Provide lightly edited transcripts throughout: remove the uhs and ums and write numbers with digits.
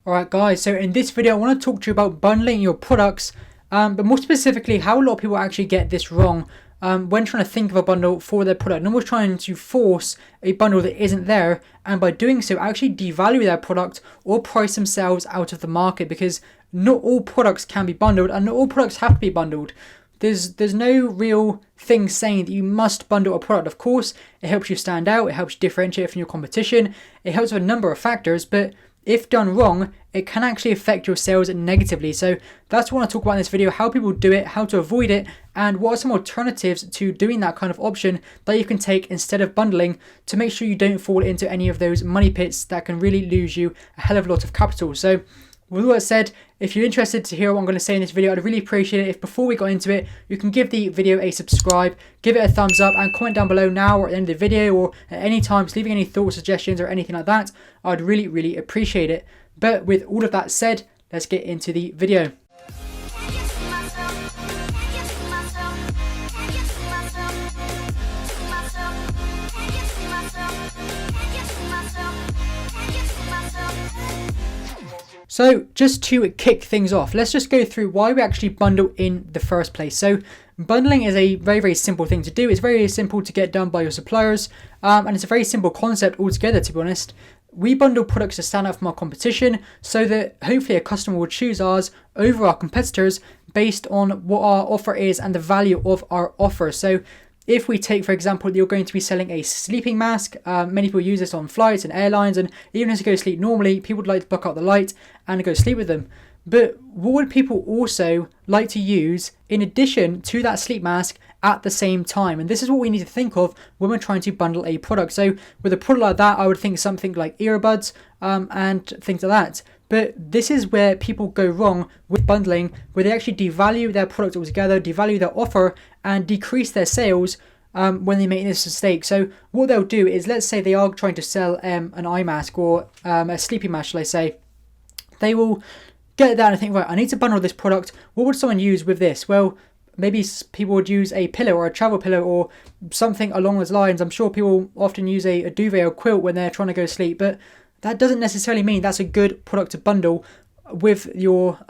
Alright guys, so in this video I want to talk to you about bundling your products, but more specifically how a lot of people actually get this wrong when trying to think of a bundle for their product. No one's trying to force a bundle that isn't there, and by doing so actually devalue their product or price themselves out of the market, because not all products can be bundled and not all products have to be bundled. There's no real thing saying that you must bundle a product. Of course, it helps you stand out, it helps you differentiate from your competition, it helps with a number of factors, but if done wrong, it can actually affect your sales negatively. So that's what I want to talk about in this video: how people do it, how to avoid it, and what are some alternatives to doing that kind of option that you can take instead of bundling, to make sure you don't fall into any of those money pits that can really lose you a hell of a lot of capital. So with all that said, if you're interested to hear what I'm going to say in this video, I'd really appreciate it if before we got into it, you can give the video a subscribe, give it a thumbs up, and comment down below now or at the end of the video or at any time, leaving any thoughts, suggestions or anything like that. I'd really appreciate it. But with all of that said, let's get into the video. So just to kick things off, let's just go through why we actually bundle in the first place. So bundling is a very simple thing to do. It's very simple to get done by your suppliers, and it's a very simple concept altogether, to be honest. We bundle products to stand out from our competition so that hopefully a customer will choose ours over our competitors based on what our offer is and the value of our offer. So if we take, for example, that you're going to be selling a sleeping mask, many people use this on flights and airlines, and even as you go to sleep normally, people would like to block out the light and go sleep with them. But what would people also like to use in addition to that sleep mask at the same time? And this is what we need to think of when we're trying to bundle a product. So with a product like that, I would think something like earbuds and things like that. But this is where people go wrong with bundling, where they actually devalue their product altogether, devalue their offer, and decrease their sales when they make this mistake. So what they'll do is, let's say they are trying to sell an eye mask or a sleeping mask, shall I say. They will get that and think, right, I need to bundle this product. What would someone use with this? Well, maybe people would use a pillow or a travel pillow or something along those lines. I'm sure people often use a duvet or quilt when they're trying to go to sleep, but that doesn't necessarily mean that's a good product to bundle with your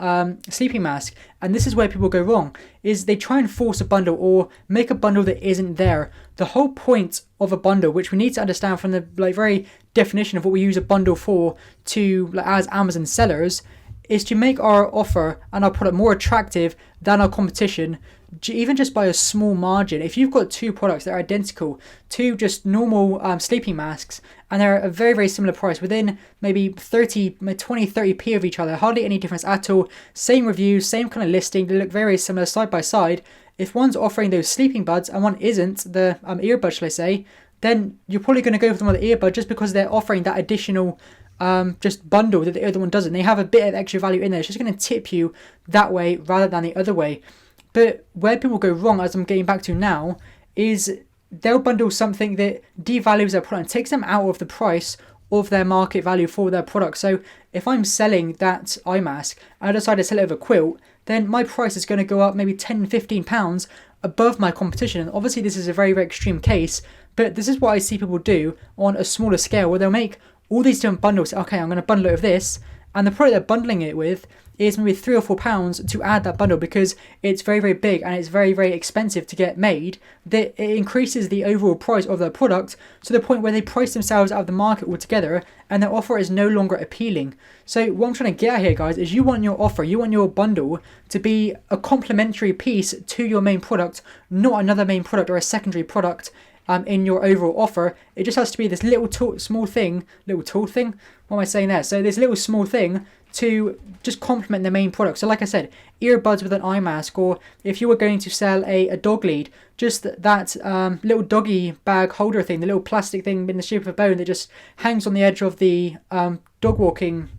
sleeping mask. And this is where people go wrong, is they try and force a bundle or make a bundle that isn't there. The whole point of a bundle, which we need to understand from the very definition of what we use a bundle for to as Amazon sellers, is to make our offer and our product more attractive than our competition, even just by a small margin. If you've got two products that are identical, two just normal sleeping masks, and they're a very similar price, within maybe 20-30p of each other, hardly any difference at all, same reviews, same kind of listing, they look very similar side by side. If one's offering those sleeping buds and one isn't, the earbud shall I say, then you're probably going to go for the one with the earbud just because they're offering that additional just bundle that the other one doesn't. They have a bit of extra value in there. It's just going to tip you that way rather than the other way. But where people go wrong, as I'm getting back to now, is they'll bundle something that devalues their product and takes them out of the price of their market value for their product. So if I'm selling that eye mask and I decide to sell it over a quilt, then my price is going to go up maybe £10-15 above my competition. And obviously this is a very extreme case, but this is what I see people do on a smaller scale, where they'll make all these different bundles. Okay, I'm going to bundle it with this, and the product they're bundling it with is maybe £3 or £4 to add that bundle, because it's very big and it's very expensive to get made, that it increases the overall price of their product to the point where they price themselves out of the market altogether and their offer is no longer appealing. So what I'm trying to get at here, guys, is you want your offer, you want your bundle to be a complementary piece to your main product, not another main product or a secondary product in your overall offer. It just has to be this small thing. What am I saying there? So this little small thing to just complement the main product. So like I said, earbuds with an eye mask, or if you were going to sell a dog lead, just that little doggy bag holder thing, the little plastic thing in the shape of a bone that just hangs on the edge of the dog walking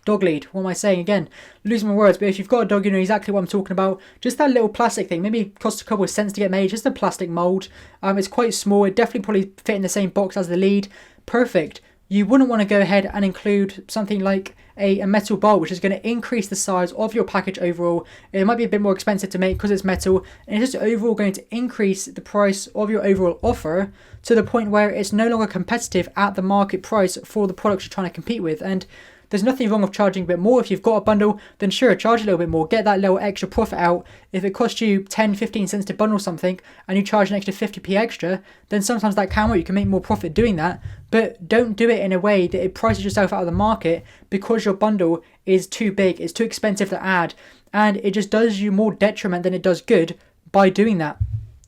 dog lead. What am I saying again? Losing my words. But if you've got a dog, you know exactly what I'm talking about. Just that little plastic thing. Maybe it costs a couple of cents to get made. Just a plastic mold. It's quite small. It definitely probably fit in the same box as the lead. Perfect. You wouldn't want to go ahead and include something like a metal bowl, which is going to increase the size of your package overall. It might be a bit more expensive to make because it's metal, and it's just overall going to increase the price of your overall offer to the point where it's no longer competitive at the market price for the products you're trying to compete with. And there's nothing wrong with charging a bit more. If you've got a bundle, then sure, charge a little bit more, get that little extra profit out. If it costs you 10-15 cents to bundle something and you charge an extra 50p extra, then sometimes that can work. You can make more profit doing that, but don't do it in a way that it prices yourself out of the market because your bundle is too big, it's too expensive to add, and it just does you more detriment than it does good by doing that.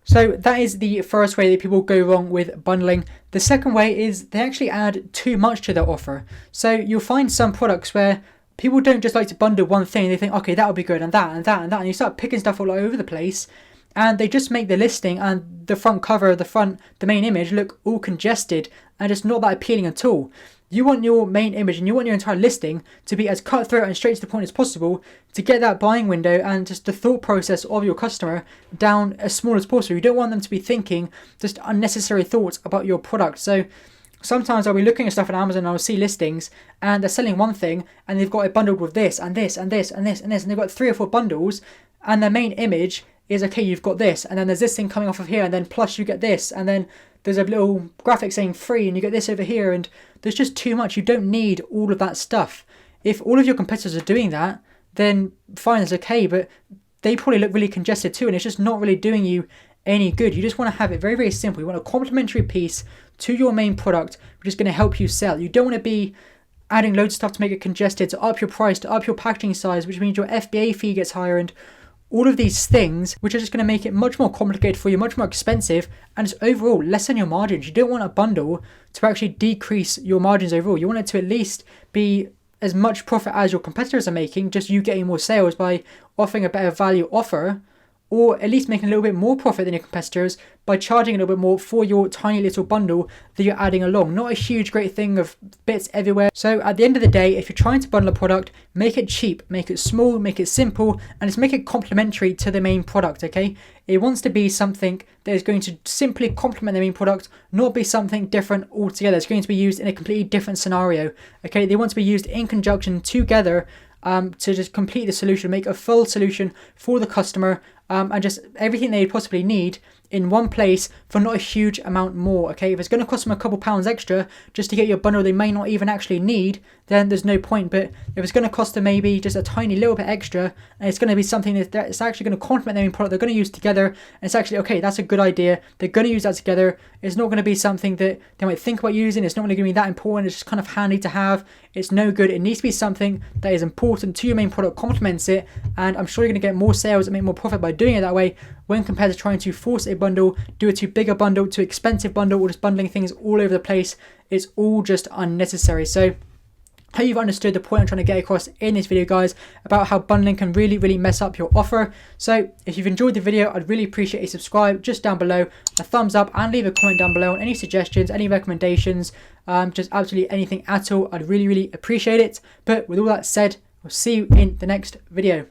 So that is the first way that people go wrong with bundling. The second way is they actually add too much to their offer. So you'll find some products where people don't just like to bundle one thing. They think, okay, that'll be good, and that, and that, and that. And you start picking stuff all over the place, and they just make the listing and the front cover, the main image look all congested and just not that appealing at all. You want your main image and you want your entire listing to be as cutthroat and straight to the point as possible to get that buying window and just the thought process of your customer down as small as possible. You don't want them to be thinking just unnecessary thoughts about your product. So sometimes I'll be looking at stuff on Amazon and I'll see listings and they're selling one thing and they've got it bundled with this and this and this and this and this, and they've got 3 or 4 bundles, and their main image is, okay, you've got this, and then there's this thing coming off of here, and then plus you get this, and then there's a little graphic saying free, and you get this over here, and there's just too much. You don't need all of that stuff. If all of your competitors are doing that, then fine, it's okay, but they probably look really congested too, and it's just not really doing you any good. You just want to have it very, very simple. You want a complementary piece to your main product, which is going to help you sell. You don't want to be adding loads of stuff to make it congested, to up your price, to up your packaging size, which means your FBA fee gets higher, and all of these things which are just going to make it much more complicated for you, much more expensive, and just overall lessen your margins. You don't want a bundle to actually decrease your margins overall. You want it to at least be as much profit as your competitors are making, just you getting more sales by offering a better value offer, or at least making a little bit more profit than your competitors by charging a little bit more for your tiny little bundle that you're adding along. Not a huge great thing of bits everywhere. So at the end of the day, if you're trying to bundle a product, make it cheap, make it small, make it simple, and just make it complementary to the main product, okay? It wants to be something that is going to simply complement the main product, not be something different altogether. It's going to be used in a completely different scenario, okay? They want to be used in conjunction together to just complete the solution, make a full solution for the customer, and just everything they possibly need in one place for not a huge amount more, okay? If it's going to cost them a couple pounds extra just to get your bundle they may not even actually need, then there's no point. But if it's going to cost them maybe just a tiny little bit extra, and it's going to be something that's actually going to complement their main product they're going to use together, and it's actually, okay, that's a good idea, they're going to use that together, it's not going to be something that they might think about using, it's not really going to be that important, it's just kind of handy to have, it's no good. It needs to be something that is important to your main product, complements it, and I'm sure you're going to get more sales and make more profit by doing it that way when compared to trying to force a bundle, do a too big a bundle, too expensive bundle, or just bundling things all over the place. It's all just unnecessary. So I hope you've understood the point I'm trying to get across in this video, guys, about how bundling can really, really mess up your offer. So if you've enjoyed the video, I'd really appreciate a subscribe just down below, a thumbs up, and leave a comment down below on any suggestions, any recommendations, just absolutely anything at all. I'd really, really appreciate it. But with all that said, I'll see you in the next video.